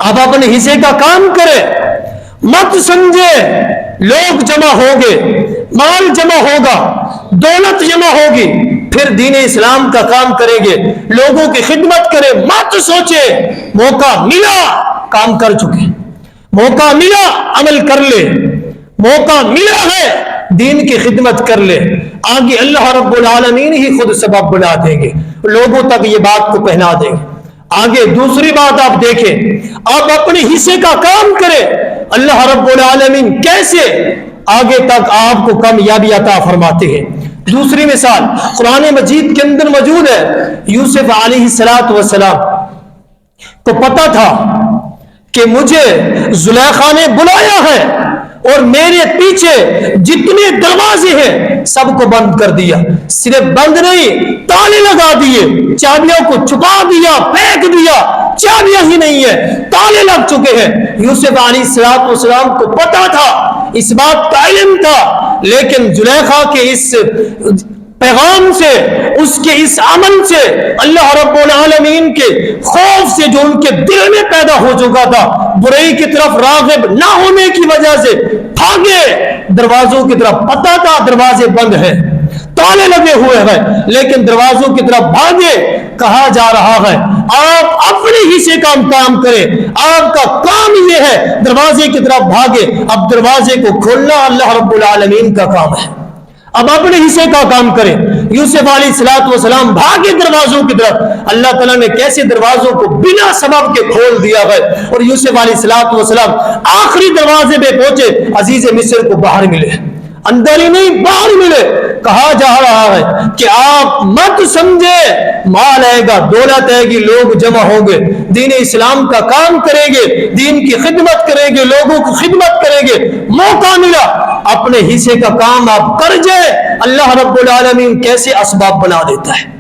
आप अपने हिस्से का काम करें। मत समझे लोग जमा होंगे, माल जमा होगा, दौलत जमा होगी, फिर दीन इस्लाम का काम करेंगे, लोगों की खिदमत करें। मत सोचे मौका मिला काम कर चुके, मौका मिला अमल कर ले, मौका मिला है दीन की खिदमत कर ले। आगे अल्लाह रब्बुल आलमीन ही खुद सबब बना देंगे, लोगों तक ये बात को पहना देंगे। आगे दूसरी बात आप देखें, आप अपने हिस्से का काम करें, अल्लाह रब्बुल आलमीन कैसे आगे तक आपको कामयाबी अता फरमाते हैं। दूसरी मिसाल कुरान मजीद के अंदर मौजूद है। यूसुफ अलैहिस्सलातु वस्सलाम को पता था कि मुझे जुलेखा ने बुलाया है और मेरे पीछे जितने दरवाजे हैं सबको बंद कर दिया। सिर्फ बंद नहीं, ताले लगा दिए, चाबियों को छुपा दिया, फेंक दिया, चाबियां ही नहीं है, ताले लग चुके हैं। यूसुफ अलैहिस्सलाम को पता था, इस बात का इल्म था, लेकिन जुलेखा के इस पैगाम से, उसके इस अमल से, अल्लाह रब्बुल आलमीन के खौफ से जो उनके दिल में पैदा हो चुका था, बुराई की तरफ राग़िब ना होने की वजह से भागे दरवाजों की तरफ। पता था दरवाजे बंद हैं, ताले लगे हुए हैं, लेकिन दरवाजों की तरफ भागे। कहा जा रहा है आप अपने हिस्से का काम करें, आपका काम ये है दरवाजे की तरफ भागे। अब दरवाजे को खोलना अल्लाह रब्बुल आलमीन का काम है। अब अपने हिस्से का काम करें। यूसुफ अलैहिस्सलाम भागे दरवाजों की तरफ। अल्लाह ताला ने कैसे दरवाजों को बिना सबब के खोल दिया है, और यूसुफ अलैहिस्सलाम आखिरी दरवाजे पे पहुंचे, अजीज मिस्र को बाहर मिले, अंदर ही नहीं बाहर मिले। कहा जा रहा है कि आप मत समझे माल आएगा, दौलत आएगी, लोग जमा होंगे, दीन इस्लाम का काम करेंगे, दीन की खिदमत करेंगे, लोगों की खिदमत करेंगे। मौका मिला अपने हिस्से का काम आप कर जाए, अल्लाह रब्बुल आलमीन कैसे असबाब बना देता है।